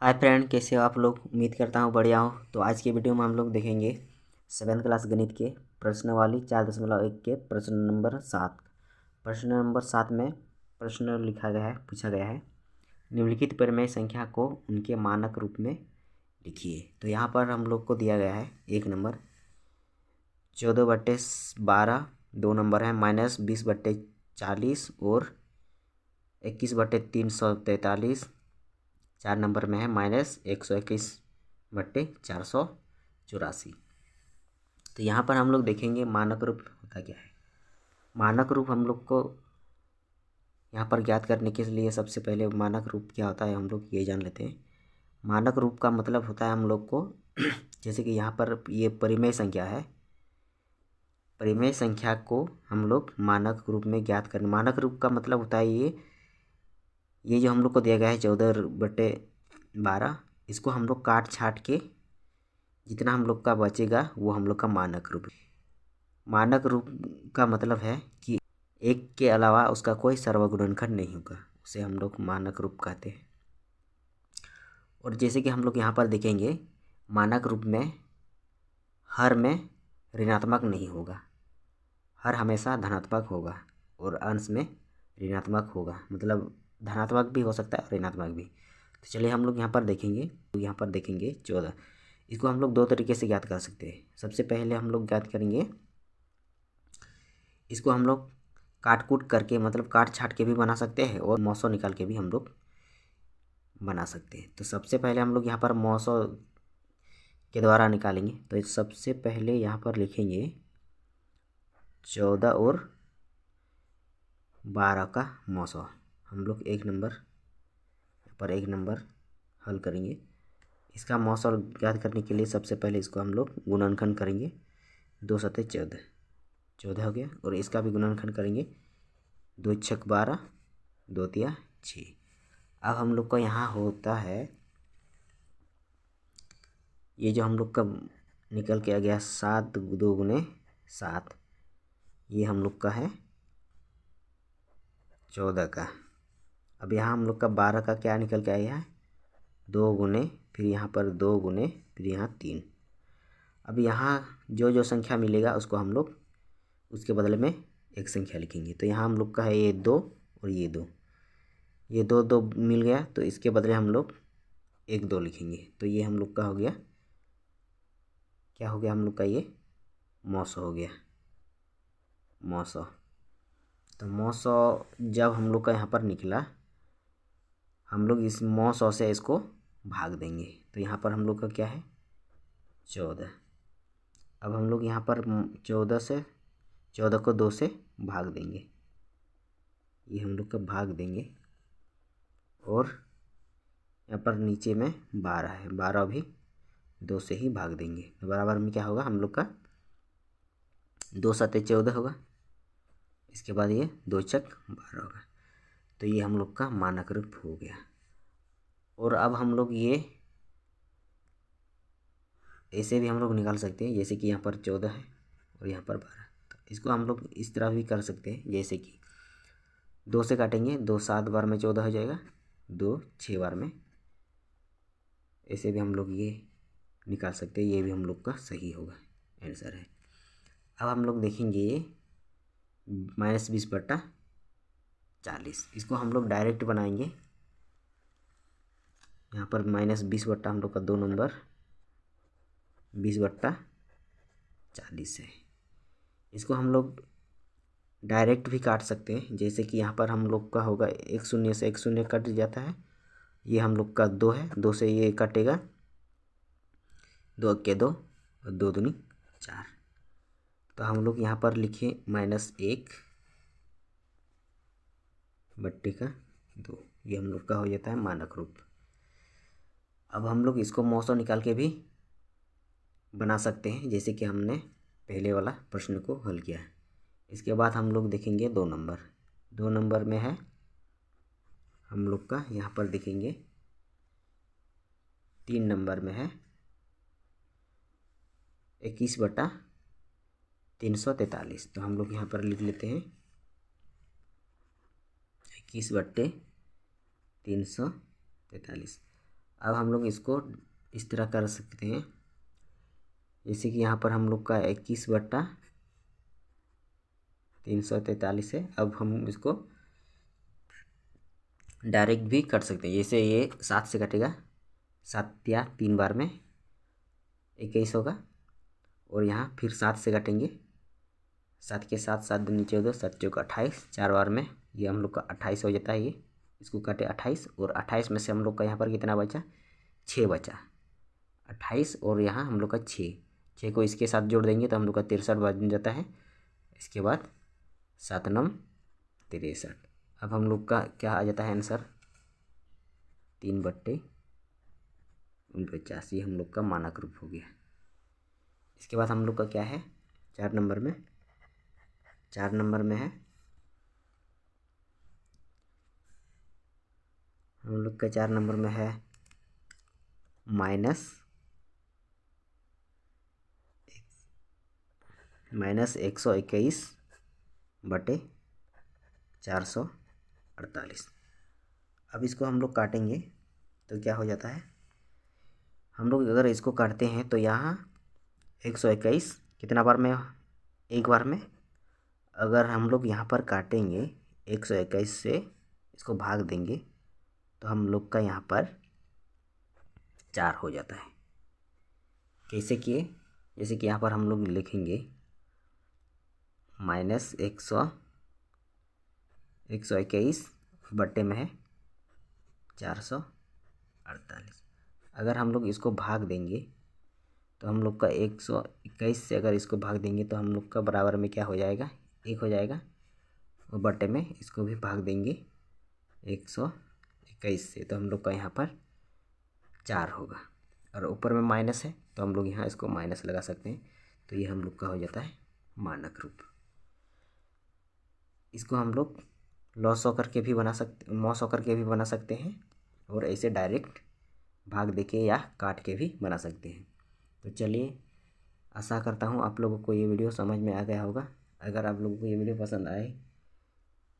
Hi friend, कैसे हो आप लोग। उम्मीद करता हूँ बढ़िया हो। तो आज की वीडियो में हम लोग देखेंगे 7th क्लास गणित के प्रश्नावली 4.1 के प्रश्न नंबर 7। प्रश्न नंबर 7 में प्रश्न लिखा गया है, पूछा गया है, निम्नलिखित परिमेय संख्या को उनके मानक रूप में लिखिए। तो यहाँ पर हम लोग को दिया गया है 1 नंबर 14/12, 2 नंबर है -20/40 और 21/343, 4 नंबर में है -121/484। तो यहाँ पर हम लोग देखेंगे मानक रूप का क्या है। मानक रूप हम लोग को यहाँ पर ज्ञात करने के लिए सबसे पहले मानक रूप क्या होता है हम लोग ये जान लेते हैं। मानक रूप का मतलब होता है हम लोग को जैसे कि यहाँ पर ये परिमेय संख्या है, परिमेय संख्या को हम लोग मानक रूप में ज्ञात करने। मानक रूप का मतलब होता है ये जो हम लोग को दिया गया है 14/12, इसको हम लोग काट छाट के जितना हम लोग का बचेगा वो हम लोग का मानक रूप। मानक रूप का मतलब है कि एक के अलावा उसका कोई सर्वगुणनखंड नहीं होगा, उसे हम लोग मानक रूप कहते हैं। और जैसे कि हम लोग यहाँ पर देखेंगे मानक रूप में हर में ऋणात्मक नहीं होगा, हर हमेशा धनात्मक होगा और अंश में ऋणात्मक होगा, मतलब धनात्मक भी हो सकता है और ऋणात्मक भी। तो चलिए हम लोग यहाँ पर देखेंगे। तो यहाँ पर देखेंगे 14, इसको हम लोग दो तरीके से ज्ञात कर सकते हैं। सबसे पहले हम लोग ज्ञात करेंगे, इसको हम लोग काट कूट करके मतलब काट छाट के भी बना सकते हैं और मौसों निकाल के भी हम लोग बना सकते हैं। तो सबसे पहले हम लोग यहाँ पर मौसों के द्वारा निकालेंगे। तो सबसे पहले यहाँ पर लिखेंगे 14 और 12 का मौसों। हम लोग 1 नंबर पर 1 नंबर हल करेंगे। इसका मौसों ज्ञात करने के लिए सबसे पहले इसको हम लोग गुणनखंड करेंगे। 2 सते 14, 14 हो गया। और इसका भी गुणनखंड करेंगे। 2 छक 12, 2 तिया 6। अब हम लोग का यहाँ होता है ये जो हम लोग का निकल के आ गया 7 2 गुने 7, ये हम लोग का है 14 का। अब यहाँ हम लोग का 12 का क्या निकल के आया है 2 गुने, फिर यहाँ पर 2 गुने, फिर यहाँ 3। अब यहाँ जो जो संख्या मिलेगा उसको हम लोग उसके बदले में एक संख्या लिखेंगे। तो यहाँ हम लोग का है ये 2 और ये 2, ये 2 2 मिल गया, तो इसके बदले हम लोग 1 2 लिखेंगे। तो ये हम लोग का हो गया, क्या हो गया हम लोग का ये मौसों हो गया, मौसों। तो मौसों जब हम लोग का यहाँ पर निकला, हम लोग इस मौसों से इसको भाग देंगे। तो यहाँ पर हम लोग का क्या है 14। अब हम लोग यहाँ पर 14 को 2 से भाग देंगे, ये हम लोग का भाग देंगे। और यहाँ पर नीचे में 12 है, 12 भी 2 से ही भाग देंगे। तो बराबर में क्या होगा हम लोग का 2 सते 14 होगा। इसके बाद ये 2 छक 12 होगा। तो ये हम लोग का मानक रूप हो गया। और अब हम लोग ये ऐसे भी हम लोग निकाल सकते हैं, जैसे कि यहाँ पर 14 है और यहाँ पर 12। तो इसको हम लोग इस तरह भी कर सकते हैं, जैसे कि 2 से काटेंगे, 2 7 बार में 14 हो जाएगा, 2 6 बार में। ऐसे भी हम लोग ये निकाल सकते हैं, ये भी हम लोग का सही होगा, आंसर है। अब हम लोग देखेंगे ये -20/40, इसको हम लोग डायरेक्ट बनाएंगे। यहाँ पर -20 हम लोग का 2 नंबर 20/40 है। इसको हम लोग डायरेक्ट भी काट सकते हैं, जैसे कि यहाँ पर हम लोग का होगा 1 शून्य से 1 शून्य कट जाता है। ये हम लोग का 2 है, 2 से ये कटेगा, 2 के 2 और 2 दूनी 4। तो हम लोग यहाँ पर लिखे -1/2, ये हम लोग का हो जाता है मानक रूप। अब हम लोग इसको मौसों निकाल के भी बना सकते हैं, जैसे कि हमने पहले वाला प्रश्न को हल किया है। इसके बाद हम लोग देखेंगे 2 नंबर। 2 नंबर में है हम लोग का, यहाँ पर देखेंगे 3 नंबर में है 21/343। तो हम लोग यहाँ पर लिख लेते हैं 21/343। अब हम लोग इसको इस तरह कर सकते हैं, जैसे कि यहाँ पर हम लोग का 21/343 है। अब हम इसको डायरेक्ट भी कर सकते हैं, जैसे ये 7 से कटेगा, 7 या 3 बार में 21 होगा, और यहाँ फिर 7 से काटेंगे, 7 के साथ 7 दूनी 14, 7 चौका 28, 4 बार में ये हम लोग का 28 हो जाता है। ये इसको काटे 28, और 28 में से हम लोग का यहाँ पर कितना बचा, 6 बचा। 28 और यहाँ हम लोग का 6 को इसके साथ जोड़ देंगे तो हम लोग का 63 बन जाता है। इसके बाद 7 9 63। अब हम लोग का क्या आ जाता है आंसर, 3/49। ये हम लोग का मानक रूप हो गया। इसके बाद हम लोग का क्या है, 4 नंबर में है हम लोग का 4 नंबर में है -121/448। अब इसको हम लोग काटेंगे तो क्या हो जाता है, हम लोग अगर इसको काटते हैं तो यहाँ 121 कितना बार में, एक बार में। अगर हम लोग यहाँ पर काटेंगे 121 से इसको भाग देंगे तो हम लोग का यहाँ पर 4 हो जाता है। कैसे किए, जैसे कि यहाँ पर हम लोग लिखेंगे -121 बट्टे में है 448। अगर हम लोग इसको भाग देंगे तो हम लोग का 121 से अगर इसको भाग देंगे तो हम लोग का बराबर में क्या हो जाएगा, 1 हो जाएगा, और बट्टे में इसको भी भाग देंगे 121 से तो हम लोग का यहाँ पर 4 होगा, और ऊपर में माइनस है तो हम लोग यहाँ इसको माइनस लगा सकते हैं। तो ये हम लोग का हो जाता है मानक रूप। इसको हम लोग लॉस होकर के भी बना सकते, मॉस होकर के भी बना सकते हैं, और ऐसे डायरेक्ट भाग देके या काट के भी बना सकते हैं। तो चलिए, आशा करता हूँ आप लोगों को ये वीडियो समझ में आ गया होगा। अगर आप लोगों को ये वीडियो पसंद आए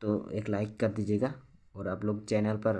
तो एक लाइक कर दीजिएगा, और आप लोग चैनल पर